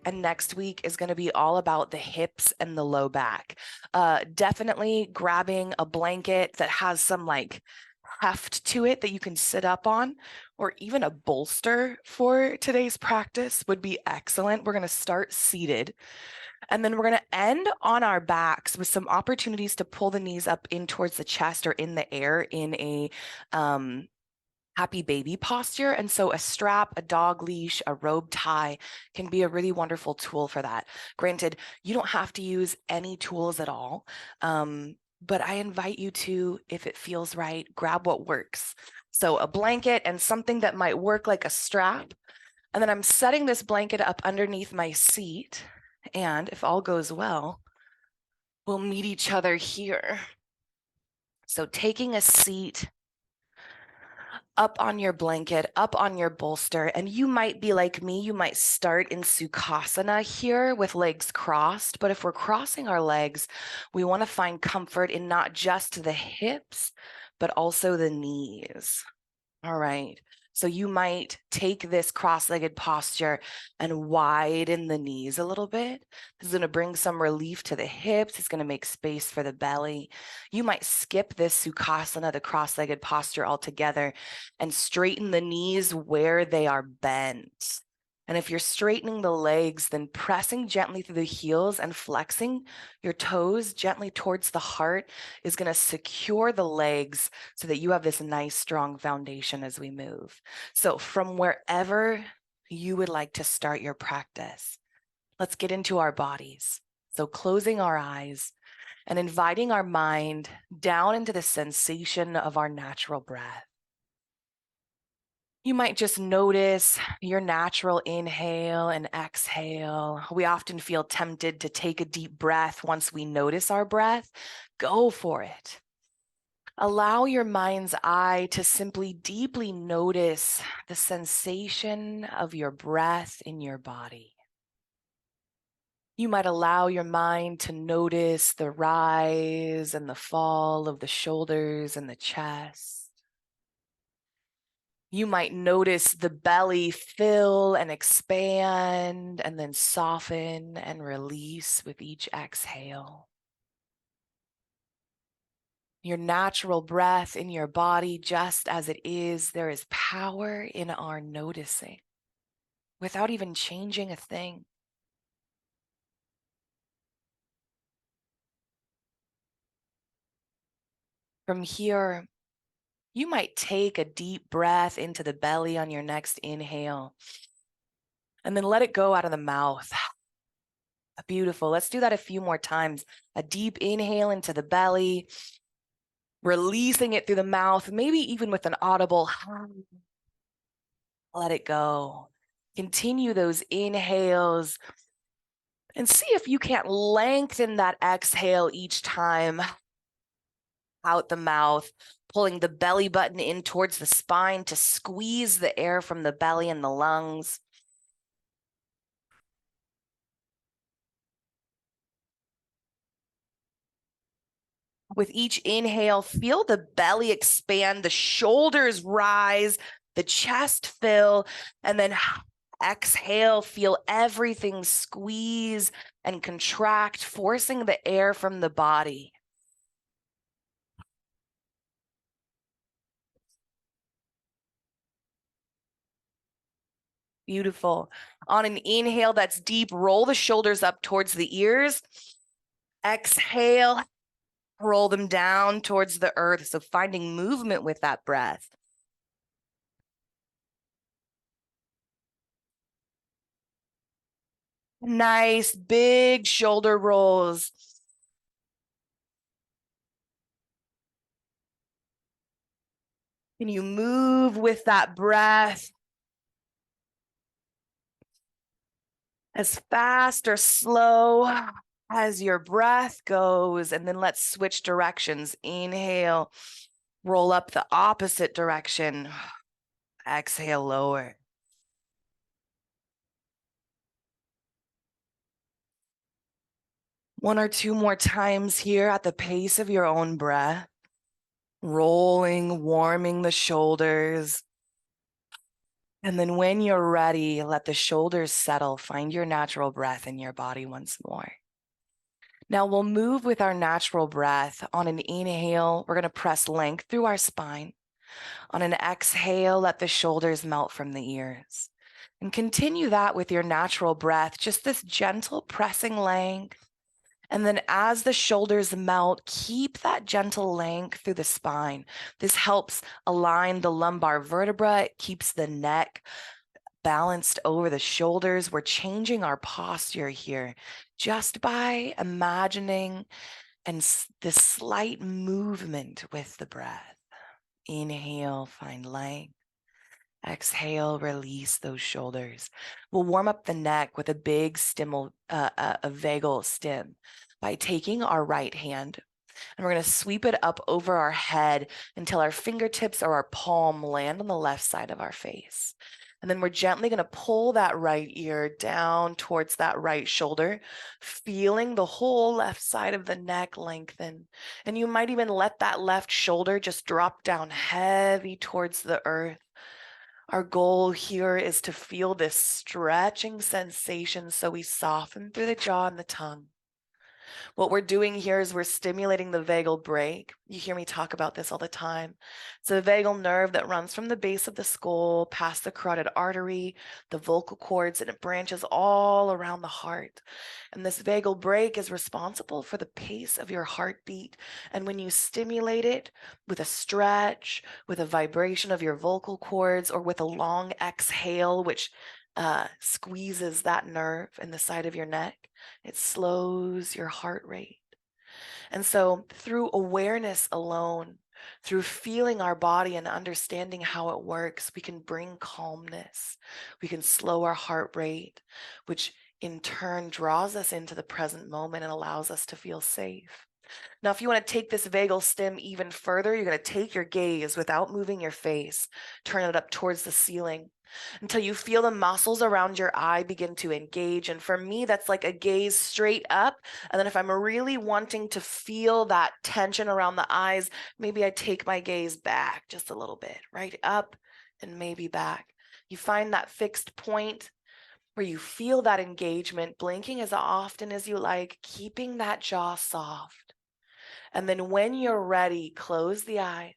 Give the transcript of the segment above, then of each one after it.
week and next week is going to be all about the hips and the low back. Definitely grabbing a blanket that has some like heft to it that you can sit up on, or even a bolster for today's practice would be excellent. We're going to start seated, and then we're going to end on our backs with some opportunities to pull the knees up in towards the chest or in the air in a happy baby posture. And so a strap, a dog leash, a robe tie can be a really wonderful tool for that. Granted, you don't have to use any tools at all. But I invite you to, if it feels right, grab what works. So a blanket and something that might work like a strap. And then I'm setting this blanket up underneath my seat. And if all goes well, we'll meet each other here. So taking a seat up on your blanket, up on your bolster, and you might be like me, you might start in Sukhasana here with legs crossed, but if we're crossing our legs, we want to find comfort in not just the hips, but also the knees. All right. So you might take this cross-legged posture and widen the knees a little bit. This is going to bring some relief to the hips. It's going to make space for the belly. You might skip this Sukhasana, the cross-legged posture altogether, and straighten the knees where they are bent. And if you're straightening the legs, then pressing gently through the heels and flexing your toes gently towards the heart is going to secure the legs so that you have this nice, strong foundation as we move. So from wherever you would like to start your practice, let's get into our bodies. So closing our eyes and inviting our mind down into the sensation of our natural breath. You might just notice your natural inhale and exhale. We often feel tempted to take a deep breath once we notice our breath. Go for it. Allow your mind's eye to simply deeply notice the sensation of your breath in your body. You might allow your mind to notice the rise and the fall of the shoulders and the chest. You might notice the belly fill and expand and then soften and release with each exhale. Your natural breath in your body, just as it is, there is power in our noticing without even changing a thing. From here, you might take a deep breath into the belly on your next inhale, and then let it go out of the mouth. Beautiful. Let's do that a few more times. A deep inhale into the belly, releasing it through the mouth, maybe even with an audible, let it go. Continue those inhales and see if you can't lengthen that exhale each time out the mouth, pulling the belly button in towards the spine to squeeze the air from the belly and the lungs. With each inhale, feel the belly expand, the shoulders rise, the chest fill, and then exhale, feel everything squeeze and contract, forcing the air from the body. Beautiful. On an inhale that's deep, roll the shoulders up towards the ears. Exhale, roll them down towards the earth. So finding movement with that breath. Nice big shoulder rolls. Can you move with that breath as fast or slow as your breath goes? And then let's switch directions. Inhale, roll up the opposite direction. Exhale, lower. One or two more times here at the pace of your own breath. Rolling, warming the shoulders. And then when you're ready, let the shoulders settle. Find your natural breath in your body once more. Now we'll move with our natural breath. On an inhale, we're going to press length through our spine. On an exhale, let the shoulders melt from the ears. And continue that with your natural breath, just this gentle pressing length. And then as the shoulders melt, keep that gentle length through the spine. This helps align the lumbar vertebra. It keeps the neck balanced over the shoulders. We're changing our posture here just by imagining and this slight movement with the breath. Inhale, find length. Exhale, release those shoulders. We'll warm up the neck with a big a vagal stim by taking our right hand, and we're going to sweep it up over our head until our fingertips or our palm land on the left side of our face. And then we're gently going to pull that right ear down towards that right shoulder, feeling the whole left side of the neck lengthen. And you might even let that left shoulder just drop down heavy towards the earth. Our goal here is to feel this stretching sensation so we soften through the jaw and the tongue. What we're doing here is we're stimulating the vagal brake. You hear me talk about this all the time. It's a vagal nerve that runs from the base of the skull, past the carotid artery, the vocal cords, and it branches all around the heart. And this vagal brake is responsible for the pace of your heartbeat. And when you stimulate it with a stretch, with a vibration of your vocal cords, or with a long exhale, which squeezes that nerve in the side of your neck, it slows your heart rate. And so through awareness alone, through feeling our body and understanding how it works, we can bring calmness. We can slow our heart rate, which in turn draws us into the present moment and allows us to feel safe. Now, if you want to take this vagal stim even further, you're going to take your gaze without moving your face, turn it up towards the ceiling until you feel the muscles around your eye begin to engage. And for me, that's like a gaze straight up. And then if I'm really wanting to feel that tension around the eyes, maybe I take my gaze back just a little bit, right up and maybe back. You find that fixed point where you feel that engagement, blinking as often as you like, keeping that jaw soft. And then when you're ready, close the eyes,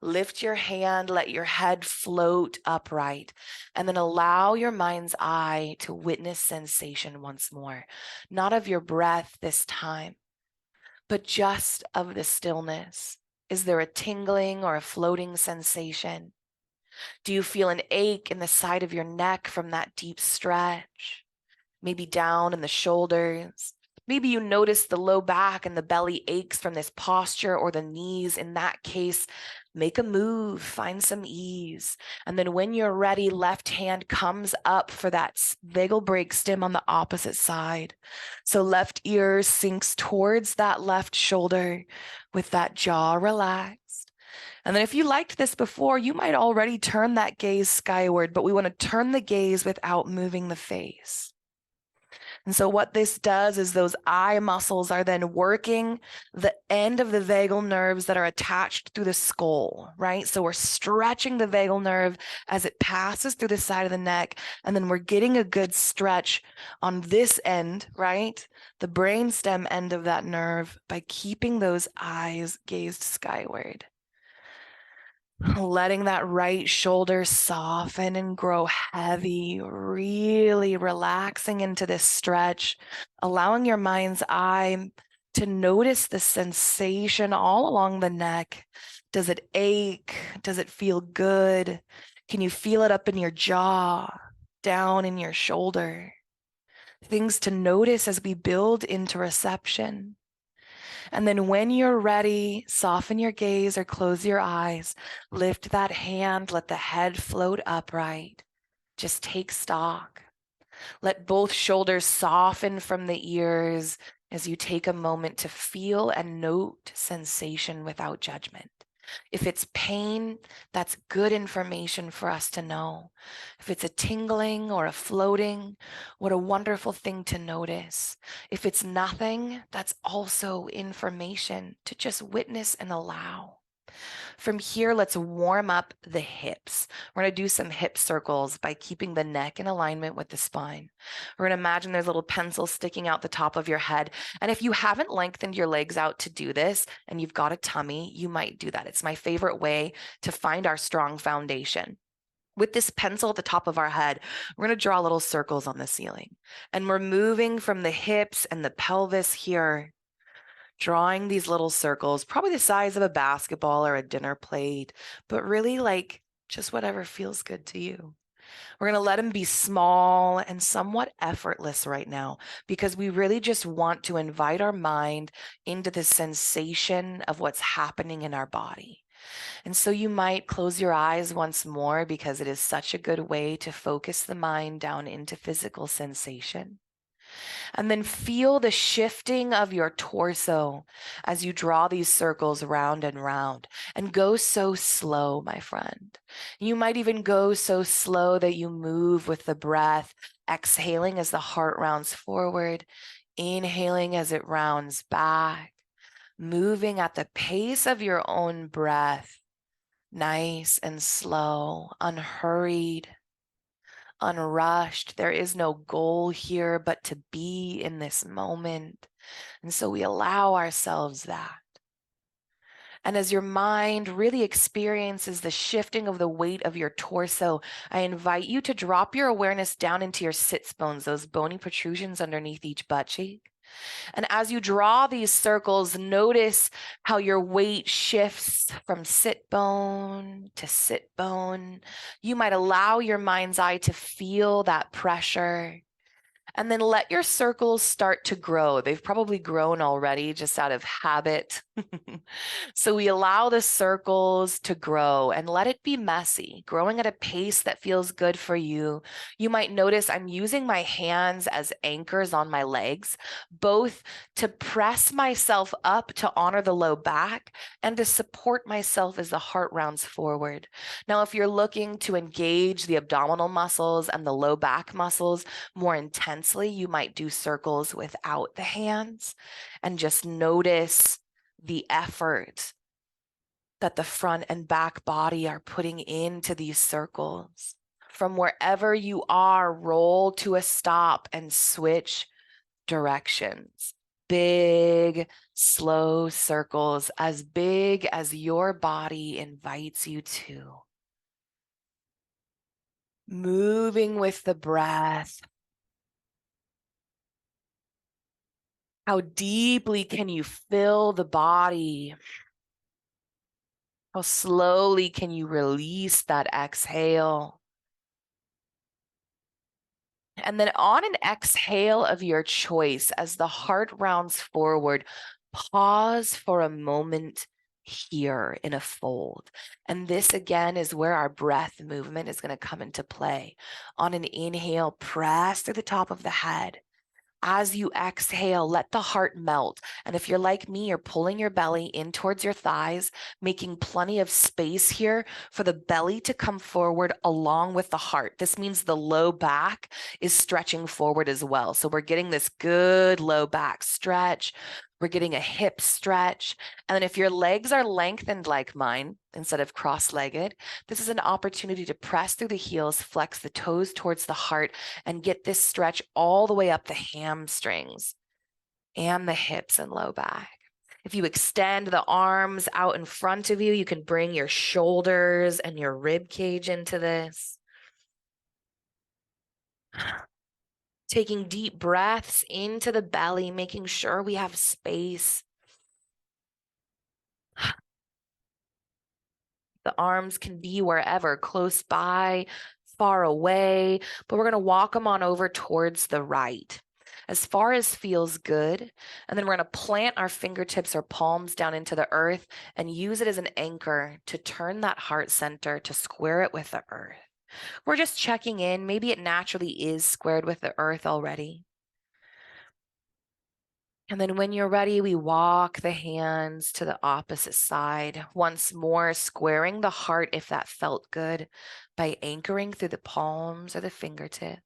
lift your hand, let your head float upright, and then allow your mind's eye to witness sensation once more. Not of your breath this time, but just of the stillness. Is there a tingling or a floating sensation? Do you feel an ache in the side of your neck from that deep stretch? Maybe down in the shoulders. Maybe you notice the low back and the belly aches from this posture, or the knees. In that case, make a move, find some ease. And then when you're ready, left hand comes up for that vagal brake stim on the opposite side. So left ear sinks towards that left shoulder with that jaw relaxed. And then if you liked this before, you might already turn that gaze skyward, but we want to turn the gaze without moving the face. And so what this does is those eye muscles are then working the end of the vagal nerves that are attached through the skull, right? So we're stretching the vagal nerve as it passes through the side of the neck, and then we're getting a good stretch on this end, right? The brainstem end of that nerve by keeping those eyes gazed skyward. Letting that right shoulder soften and grow heavy, really relaxing into this stretch, allowing your mind's eye to notice the sensation all along the neck. Does it ache? Does it feel good? Can you feel it up in your jaw, down in your shoulder? Things to notice as we build into reception. And then when you're ready, soften your gaze or close your eyes. Lift that hand, let the head float upright. Just take stock. Let both shoulders soften from the ears as you take a moment to feel and note sensation without judgment. If it's pain, that's good information for us to know. If it's a tingling or a floating, what a wonderful thing to notice. If it's nothing, that's also information to just witness and allow. From here, let's warm up the hips. We're going to do some hip circles by keeping the neck in alignment with the spine. We're going to imagine there's little pencils sticking out the top of your head. And if you haven't lengthened your legs out to do this and you've got a tummy, you might do that. It's my favorite way to find our strong foundation. With this pencil at the top of our head, we're going to draw little circles on the ceiling. And we're moving from the hips and the pelvis here, drawing these little circles, probably the size of a basketball or a dinner plate, but really like just whatever feels good to you. We're going to let them be small and somewhat effortless right now because we really just want to invite our mind into the sensation of what's happening in our body. And so you might close your eyes once more because it is such a good way to focus the mind down into physical sensation. And then feel the shifting of your torso as you draw these circles round and round, and go so slow, my friend. You might even go so slow that you move with the breath, exhaling as the heart rounds forward, inhaling as it rounds back, moving at the pace of your own breath, nice and slow, unhurried, unrushed. There is no goal here but to be in this moment. And so we allow ourselves that. And as your mind really experiences the shifting of the weight of your torso, I invite you to drop your awareness down into your sits bones, those bony protrusions underneath each butt cheek. And as you draw these circles, notice how your weight shifts from sit bone to sit bone. You might allow your mind's eye to feel that pressure. And then let your circles start to grow. They've probably grown already just out of habit. So we allow the circles to grow and let it be messy, growing at a pace that feels good for you. You might notice I'm using my hands as anchors on my legs, both to press myself up to honor the low back and to support myself as the heart rounds forward. Now, if you're looking to engage the abdominal muscles and the low back muscles more intensely, you might do circles without the hands and just notice the effort that the front and back body are putting into these circles. From wherever you are, roll to a stop and switch directions. Big, slow circles, as big as your body invites you to. Moving with the breath. How deeply can you fill the body? How slowly can you release that exhale? And then on an exhale of your choice, as the heart rounds forward, pause for a moment here in a fold. And this again is where our breath movement is going to come into play. On an inhale, press through the top of the head. As you exhale, let the heart melt. And if you're like me, you're pulling your belly in towards your thighs, making plenty of space here for the belly to come forward along with the heart. This means the low back is stretching forward as well. So we're getting this good low back stretch. We're getting a hip stretch. And then if your legs are lengthened like mine, instead of cross-legged, this is an opportunity to press through the heels, flex the toes towards the heart, and get this stretch all the way up the hamstrings and the hips and low back. If you extend the arms out in front of you, you can bring your shoulders and your rib cage into this. Taking deep breaths into the belly, making sure we have space. The arms can be wherever, close by, far away, but we're going to walk them on over towards the right, as far as feels good. And then we're going to plant our fingertips or palms down into the earth and use it as an anchor to turn that heart center, to square it with the earth. We're just checking in. Maybe it naturally is squared with the earth already. And then when you're ready, we walk the hands to the opposite side. Once more, squaring the heart if that felt good by anchoring through the palms or the fingertips.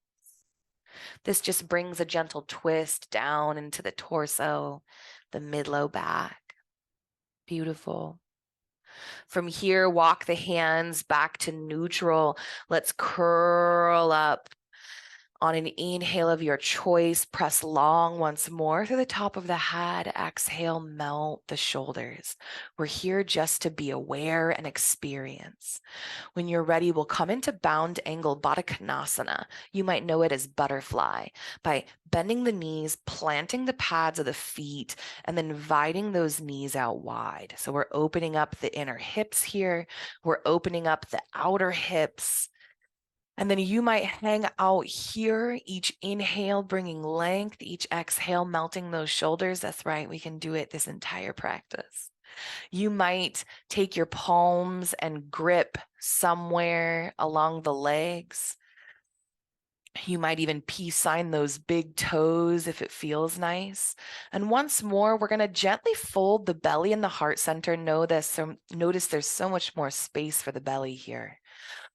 This just brings a gentle twist down into the torso, the mid-low back. Beautiful. From here, walk the hands back to neutral. Let's curl up. On an inhale of your choice, press long once more through the top of the head. Exhale, melt the shoulders. We're here just to be aware and experience. When you're ready, we'll come into bound angle Baddha Konasana. You might know it as butterfly, by bending the knees, planting the pads of the feet, and then inviting those knees out wide. So we're opening up the inner hips here. We're opening up the outer hips. And then you might hang out here, each inhale bringing length, each exhale melting those shoulders. That's right, we can do it this entire practice. You might take your palms and grip somewhere along the legs. You might even peace sign those big toes if it feels nice. And once more, we're going to gently fold the belly and the heart center. Notice there's so much more space for the belly here.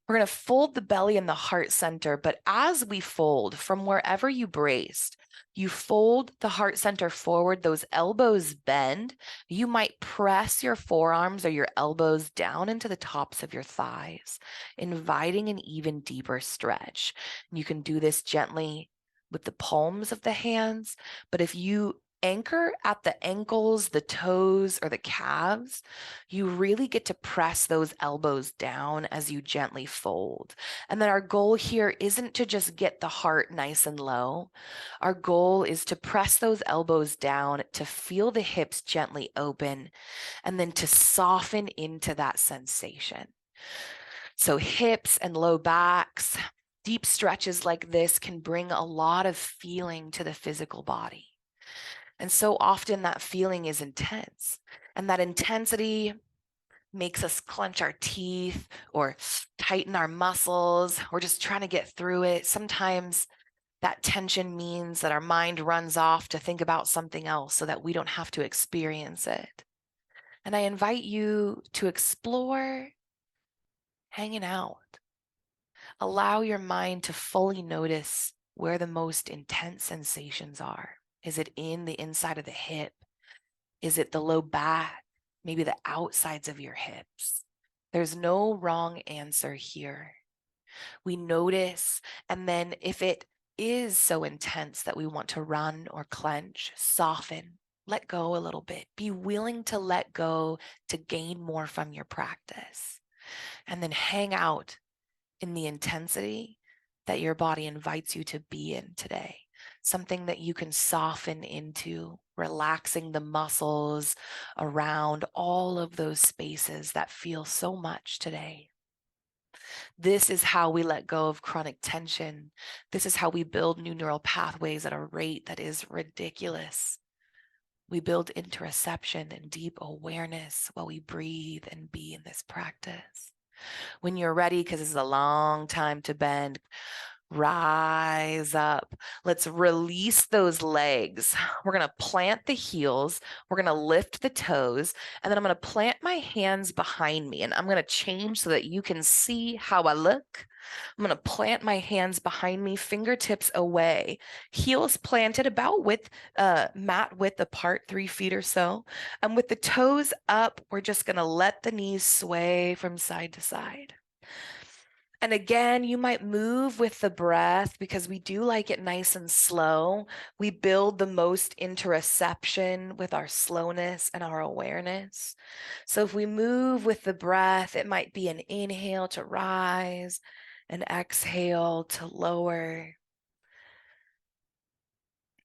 We're going to fold the belly and the heart center, but as we fold from wherever you braced, you fold the heart center forward, those elbows bend. You might press your forearms or your elbows down into the tops of your thighs, inviting an even deeper stretch. You can do this gently with the palms of the hands, but if you anchor at the ankles, the toes, or the calves, you really get to press those elbows down as you gently fold. And then our goal here isn't to just get the heart nice and low. Our goal is to press those elbows down, to feel the hips gently open, and then to soften into that sensation. So hips and low backs, deep stretches like this can bring a lot of feeling to the physical body. And so often that feeling is intense, and that intensity makes us clench our teeth or tighten our muscles. We're just trying to get through it. Sometimes that tension means that our mind runs off to think about something else so that we don't have to experience it. And I invite you to explore hanging out. Allow your mind to fully notice where the most intense sensations are. Is it in the inside of the hip? Is it the low back? Maybe the outsides of your hips? There's no wrong answer here. We notice, and then if it is so intense that we want to run or clench, soften, let go a little bit. Be willing to let go to gain more from your practice. And then hang out in the intensity that your body invites you to be in today. Something that you can soften into, relaxing the muscles around all of those spaces that feel so much today. This is how we let go of chronic tension. This is how we build new neural pathways at a rate that is ridiculous. We build interoception and deep awareness while we breathe and be in this practice. When you're ready, because this is a long time to bend, rise up. Let's release those legs. We're going to plant the heels. We're going to lift the toes. And then I'm going to plant my hands behind me. And I'm going to change so that you can see how I look. I'm going to plant my hands behind me, fingertips away, heels planted about mat width apart, 3 feet or so. And with the toes up, we're just going to let the knees sway from side to side. And again, you might move with the breath because we do like it nice and slow. We build the most interoception with our slowness and our awareness. So if we move with the breath, it might be an inhale to rise, an exhale to lower.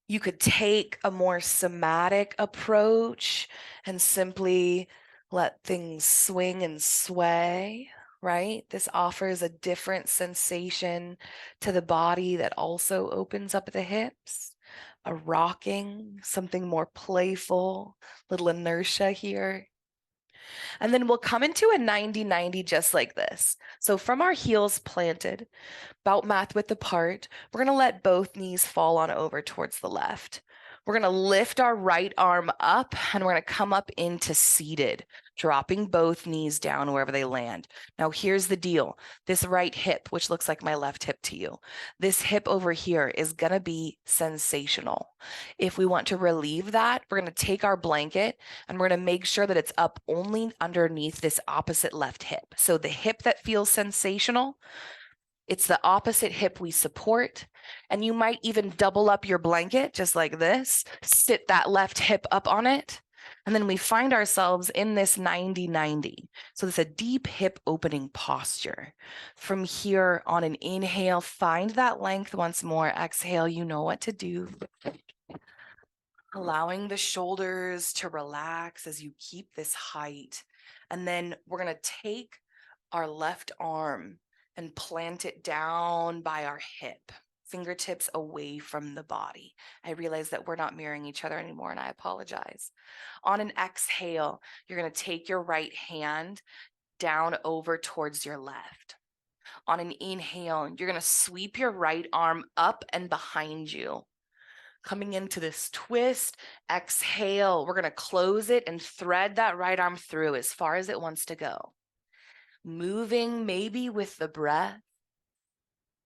You could take a more somatic approach and simply let things swing and sway. Right? This offers a different sensation to the body that also opens up the hips, a rocking, something more playful, little inertia here. And then we'll come into a 90-90 just like this. So from our heels planted, about mat width apart, we're going to let both knees fall on over towards the left. We're going to lift our right arm up and we're going to come up into seated. dropping both knees down wherever they land. Now, here's the deal. This right hip, which looks like my left hip to you, this hip over here is going to be sensational. If we want to relieve that, we're going to take our blanket and we're going to make sure that it's up only underneath this opposite left hip. So the hip that feels sensational, it's the opposite hip we support. And you might even double up your blanket just like this, sit that left hip up on it. And then we find ourselves in this 90-90. So it's a deep hip opening posture. From here on an inhale, find that length once more. Exhale, you know what to do. Allowing the shoulders to relax as you keep this height. And then we're going to take our left arm and plant it down by our hip, fingertips away from the body. I realize that we're not mirroring each other anymore, and I apologize. On an exhale, you're going to take your right hand down over towards your left. On an inhale, you're going to sweep your right arm up and behind you. Coming into this twist, exhale, we're going to close it and thread that right arm through as far as it wants to go. Moving maybe with the breath,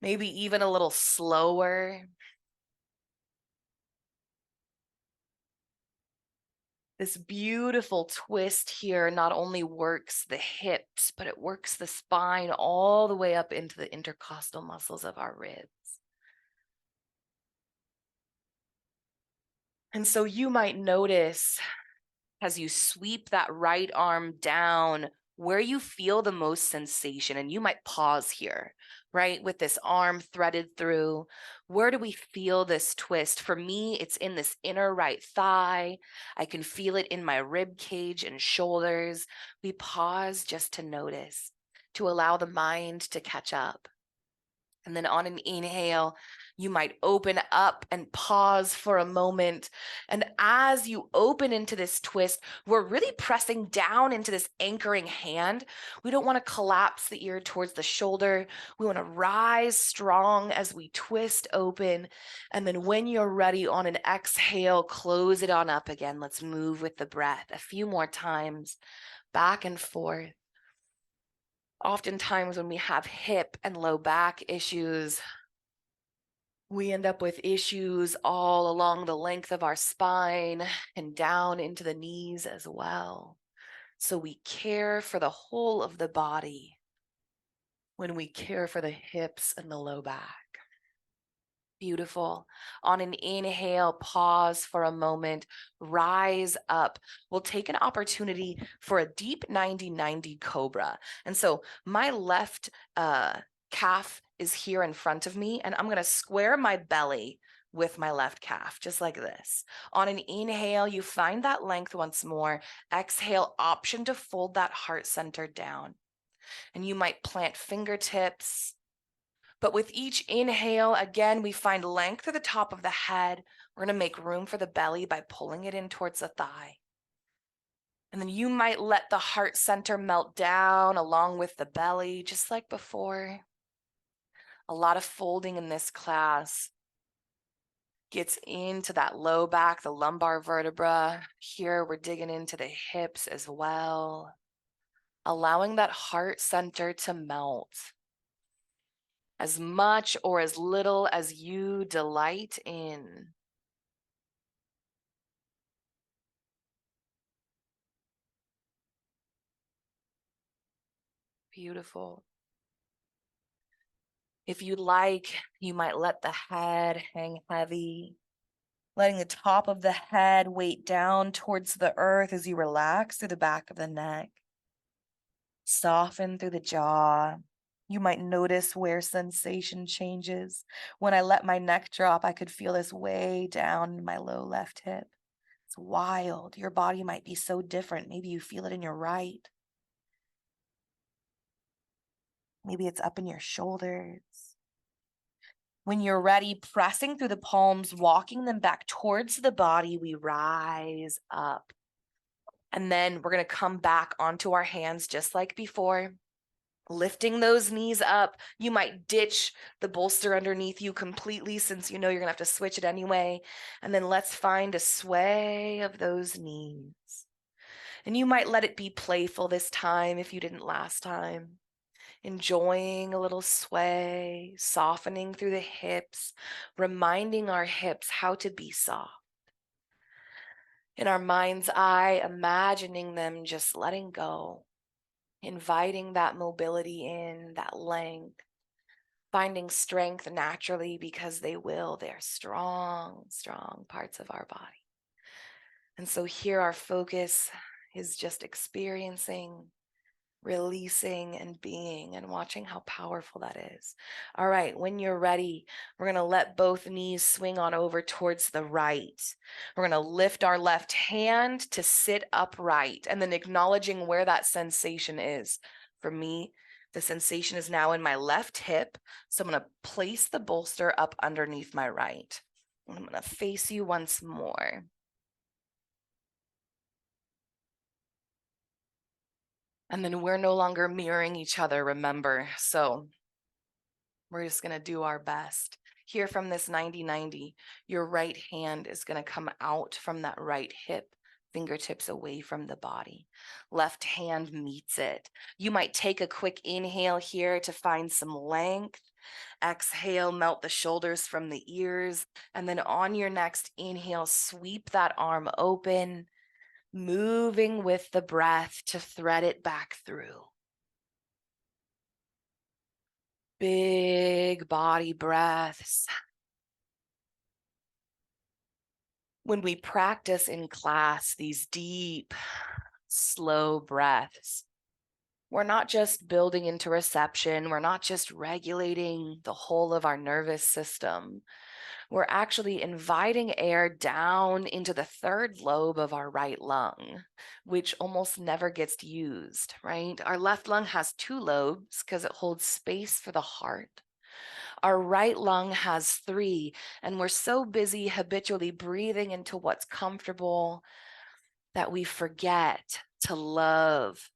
maybe even a little slower. This beautiful twist here not only works the hips, but it works the spine all the way up into the intercostal muscles of our ribs. And so you might notice as you sweep that right arm down where you feel the most sensation, and you might pause here, right? With this arm threaded through, where do we feel this twist? For me, it's in this inner right thigh. I can feel it in my rib cage and shoulders. We pause just to notice, to allow the mind to catch up. And then on an inhale, you might open up and pause for a moment. And as you open into this twist, we're really pressing down into this anchoring hand. We don't want to collapse the ear towards the shoulder. We want to rise strong as we twist open. And then when you're ready on an exhale, close it on up again. Let's move with the breath a few more times, back and forth. Oftentimes when we have hip and low back issues, we end up with issues all along the length of our spine and down into the knees as well. So we care for the whole of the body when we care for the hips and the low back. Beautiful. On an inhale, pause for a moment, rise up. We'll take an opportunity for a deep 90-90 cobra. And so my left calf is here in front of me, and I'm going to square my belly with my left calf, just like this. On an inhale, you find that length once more. Exhale, option to fold that heart center down. And you might plant fingertips. But with each inhale, again, we find length to the top of the head. We're going to make room for the belly by pulling it in towards the thigh. And then you might let the heart center melt down along with the belly, just like before. A lot of folding in this class gets into that low back, the lumbar vertebra. Here, we're digging into the hips as well, allowing that heart center to melt. As much or as little as you delight in. Beautiful. If you'd like, you might let the head hang heavy, letting the top of the head weight down towards the earth as you relax through the back of the neck. Soften through the jaw. You might notice where sensation changes. When I let my neck drop, I could feel this way down in my low left hip. It's wild. Your body might be so different. Maybe you feel it in your right. Maybe it's up in your shoulders. When you're ready, pressing through the palms, walking them back towards the body, we rise up. And then we're going to come back onto our hands just like before. Lifting those knees up. You might ditch the bolster underneath you completely since you know you're going to have to switch it anyway. And then let's find a sway of those knees. And you might let it be playful this time if you didn't last time. Enjoying a little sway, softening through the hips, reminding our hips how to be soft. In our mind's eye, imagining them just letting go, inviting that mobility in, that length, finding strength naturally because they will. They're strong, strong parts of our body. And so here our focus is just experiencing, releasing, and being, and watching how powerful that is. All right, when you're ready, we're going to let both knees swing on over towards the right. We're going to lift our left hand to sit upright, and then acknowledging where that sensation is. For me, the sensation is now in my left hip, so I'm going to place the bolster up underneath my right. And I'm going to face you once more. And then we're no longer mirroring each other, remember? So we're just going to do our best. Here from this 90-90, your right hand is going to come out from that right hip, fingertips away from the body. Left hand meets it. You might take a quick inhale here to find some length. Exhale, melt the shoulders from the ears. And then on your next inhale, sweep that arm open, moving with the breath to thread it back through. Big body breaths. When we practice in class these deep, slow breaths, we're not just building interoception, we're not just regulating the whole of our nervous system. We're actually inviting air down into the third lobe of our right lung, which almost never gets used, right? Our left lung has two lobes because it holds space for the heart. Our right lung has three, and we're so busy habitually breathing into what's comfortable that we forget to love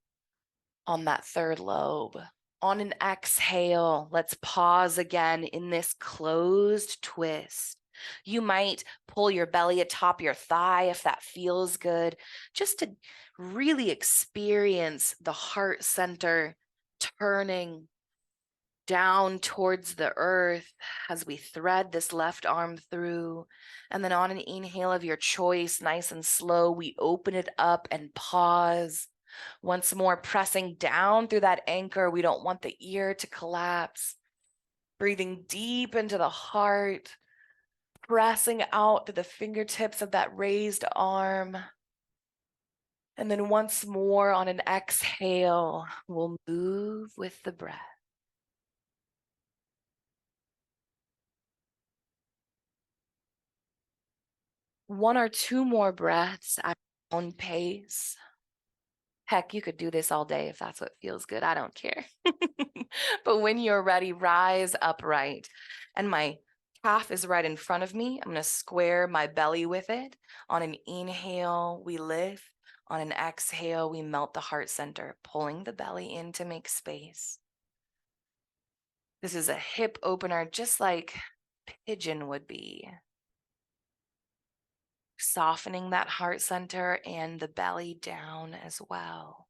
on that third lobe. On an exhale, let's pause again in this closed twist. You might pull your belly atop your thigh if that feels good, just to really experience the heart center turning down towards the earth as we thread this left arm through. And then on an inhale of your choice, nice and slow, we open it up and pause. Once more, pressing down through that anchor. We don't want the ear to collapse. Breathing deep into the heart, pressing out to the fingertips of that raised arm. And then once more on an exhale, we'll move with the breath. One or two more breaths at your own pace. Heck, you could do this all day if that's what feels good. I don't care. But when you're ready, rise upright. And my calf is right in front of me. I'm going to square my belly with it. On an inhale, we lift. On an exhale, we melt the heart center, pulling the belly in to make space. This is a hip opener, just like pigeon would be. Softening that heart center and the belly down as well.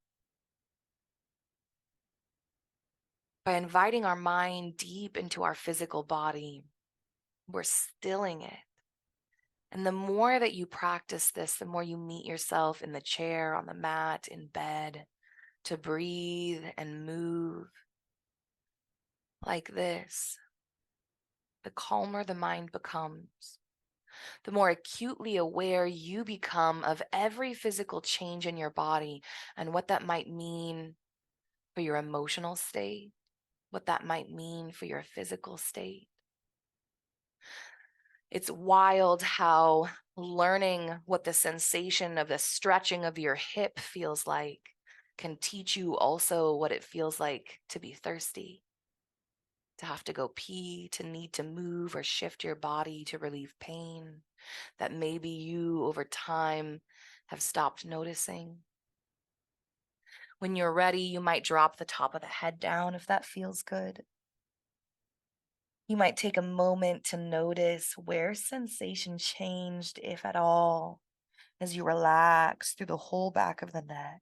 By inviting our mind deep into our physical body, we're stilling it. And the more that you practice this, the more you meet yourself in the chair, on the mat, in bed, to breathe and move like this. The calmer the mind becomes, the more acutely aware you become of every physical change in your body and what that might mean for your emotional state, what that might mean for your physical state. It's wild how learning what the sensation of the stretching of your hip feels like can teach you also what it feels like to be thirsty, to have to go pee, to need to move or shift your body to relieve pain that maybe you over time have stopped noticing. When you're ready, you might drop the top of the head down if that feels good. You might take a moment to notice where sensation changed, if at all, as you relax through the whole back of the neck.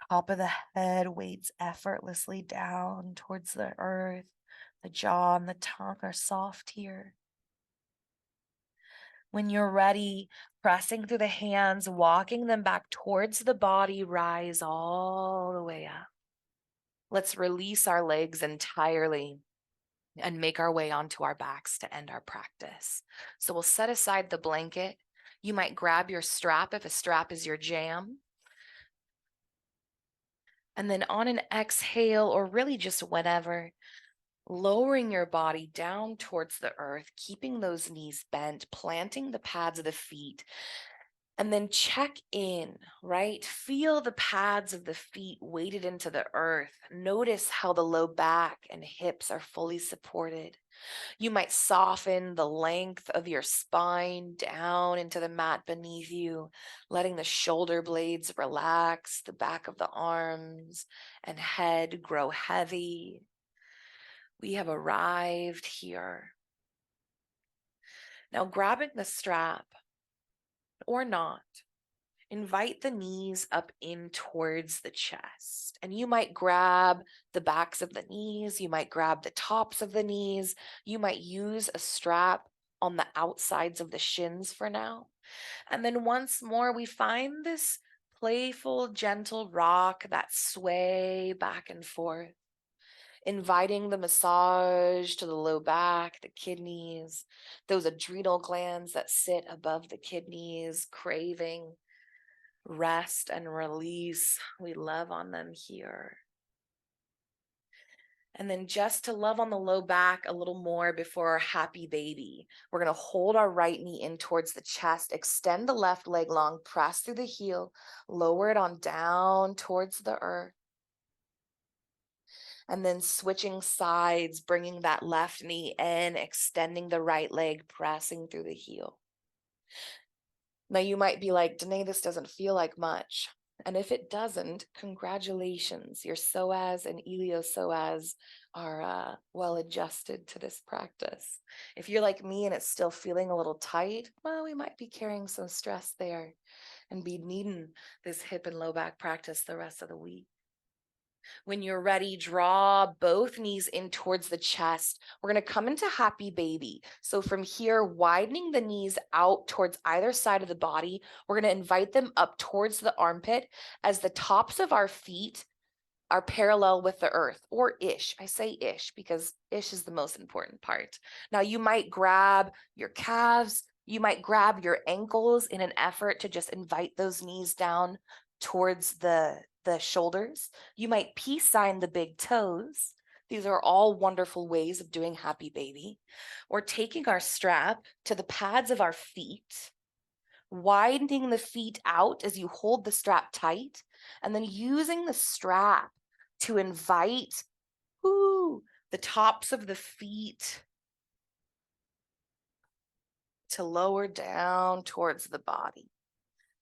Top of the head weights effortlessly down towards the earth. The jaw and the tongue are soft here. When you're ready, pressing through the hands, walking them back towards the body, rise all the way up. Let's release our legs entirely and make our way onto our backs to end our practice. So we'll set aside the blanket. You might grab your strap if a strap is your jam. And then on an exhale, or really just whenever, lowering your body down towards the earth, keeping those knees bent, planting the pads of the feet, and then check in, right? Feel the pads of the feet weighted into the earth. Notice how the low back and hips are fully supported. You might soften the length of your spine down into the mat beneath you, letting the shoulder blades relax, the back of the arms and head grow heavy. We have arrived here. Now, grabbing the strap or not, invite the knees up in towards the chest. And you might grab the backs of the knees. You might grab the tops of the knees. You might use a strap on the outsides of the shins for now. And then once more, we find this playful, gentle rock, that sway back and forth, inviting the massage to the low back, the kidneys, those adrenal glands that sit above the kidneys, craving rest and release. We love on them here. And then just to love on the low back a little more before our happy baby, we're going to hold our right knee in towards the chest, extend the left leg long, press through the heel, lower it on down towards the earth. And then switching sides, bringing that left knee in, extending the right leg, pressing through the heel. Now you might be like, Danae, this doesn't feel like much. And if it doesn't, congratulations. Your psoas and iliopsoas are well adjusted to this practice. If you're like me and it's still feeling a little tight, well, we might be carrying some stress there and be needing this hip and low back practice the rest of the week. When you're ready, draw both knees in towards the chest. We're going to come into happy baby. So from here, widening the knees out towards either side of the body, we're going to invite them up towards the armpit as the tops of our feet are parallel with the earth, or ish. I say ish because ish is the most important part. Now you might grab your calves, you might grab your ankles in an effort to just invite those knees down towards the shoulders. You might peace sign the big toes. These are all wonderful ways of doing happy baby. Or taking our strap to the pads of our feet, widening the feet out as you hold the strap tight, and then using the strap to invite the tops of the feet to lower down towards the body.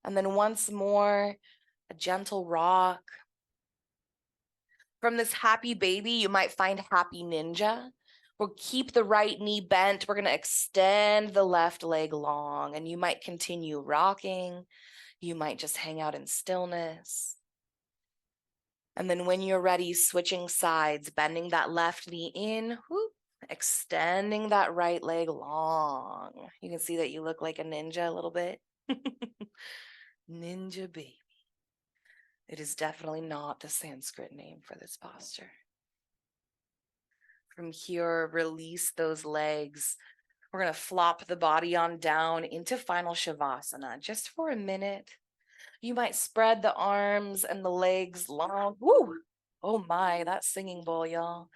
And then once more, a gentle rock. From this happy baby, you might find happy ninja. We'll keep the right knee bent. We're going to extend the left leg long, and you might continue rocking. You might just hang out in stillness. And then when you're ready, switching sides, bending that left knee in, extending that right leg long. You can see that you look like a ninja a little bit. Ninja baby. It is definitely not the Sanskrit name for this posture. From here, release those legs. We're going to flop the body on down into final Shavasana just for a minute. You might spread the arms and the legs long. Woo! Oh my, that's singing bowl, y'all.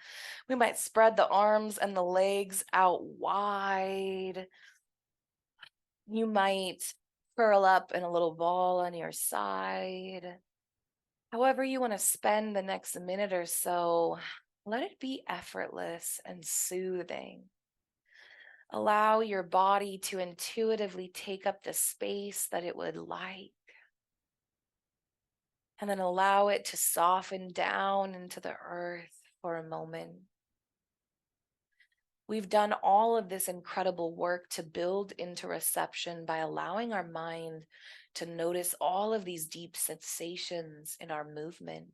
We might spread the arms and the legs out wide. You might curl up in a little ball on your side. However you want to spend the next minute or so, let it be effortless and soothing. Allow your body to intuitively take up the space that it would like. And then allow it to soften down into the earth for a moment. We've done all of this incredible work to build interoception by allowing our mind to notice all of these deep sensations in our movement.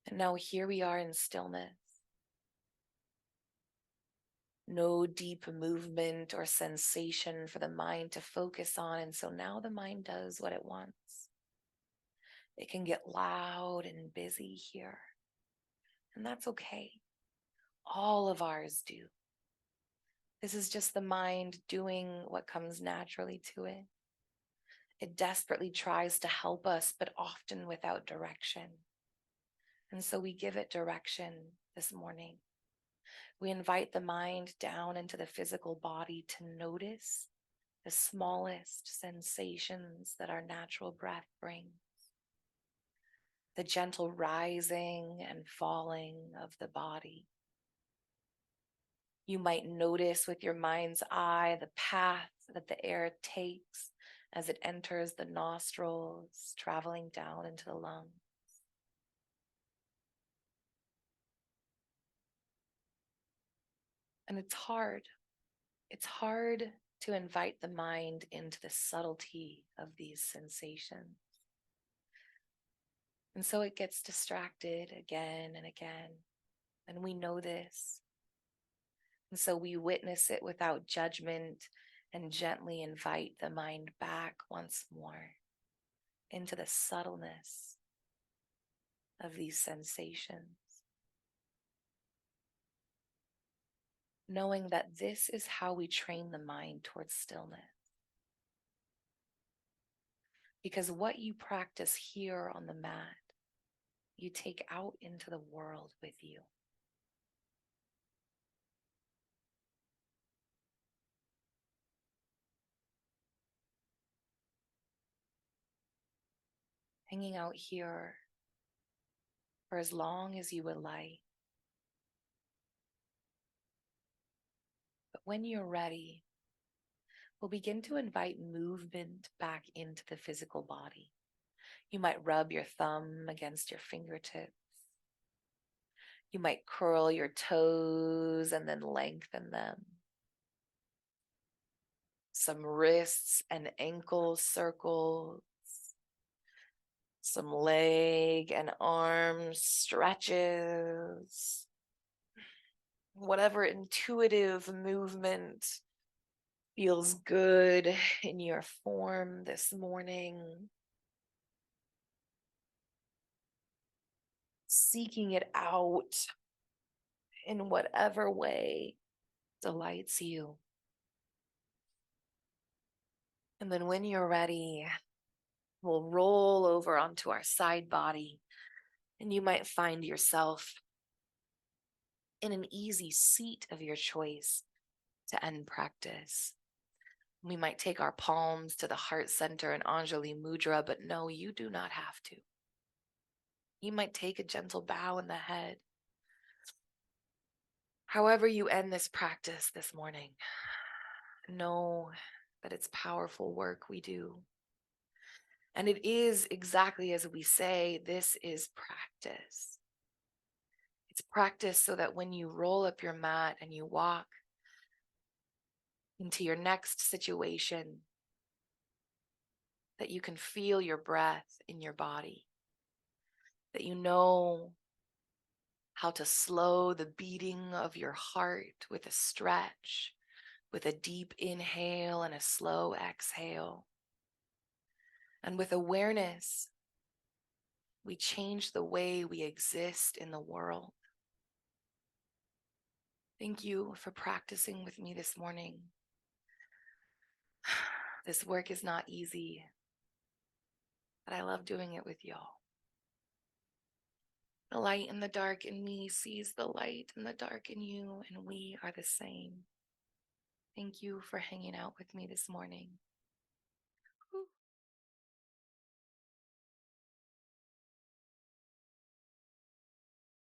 And now here we are in stillness. No deep movement or sensation for the mind to focus on. And so now the mind does what it wants. It can get loud and busy here. And that's okay. All of ours do. This is just the mind doing what comes naturally to it. It desperately tries to help us, but often without direction. And so we give it direction this morning. We invite the mind down into the physical body to notice the smallest sensations that our natural breath brings. The gentle rising and falling of the body. You might notice with your mind's eye the path that the air takes as it enters the nostrils, traveling down into the lungs. And it's hard. It's hard to invite the mind into the subtlety of these sensations. And so it gets distracted again and again. And we know this. And so we witness it without judgment and gently invite the mind back once more into the subtleness of these sensations. Knowing that this is how we train the mind towards stillness. Because what you practice here on the mat, you take out into the world with you. Hanging out here for as long as you would like. But when you're ready, we'll begin to invite movement back into the physical body. You might rub your thumb against your fingertips. You might curl your toes and then lengthen them. Some wrists and ankle circles. Some leg and arm stretches. Whatever intuitive movement feels good in your form this morning. Seeking it out in whatever way delights you. And then when you're ready, we'll roll over onto our side body, and you might find yourself in an easy seat of your choice to end practice. We might take our palms to the heart center in Anjali Mudra, but no, you do not have to. You might take a gentle bow in the head. However you end this practice this morning, know that it's powerful work we do. And it is exactly as we say, this is practice. It's practice so that when you roll up your mat and you walk into your next situation, that you can feel your breath in your body, that you know how to slow the beating of your heart with a stretch, with a deep inhale and a slow exhale. And with awareness, we change the way we exist in the world. Thank you for practicing with me this morning. This work is not easy, but I love doing it with y'all. The light in the dark in me sees the light in the dark in you, and we are the same. Thank you for hanging out with me this morning.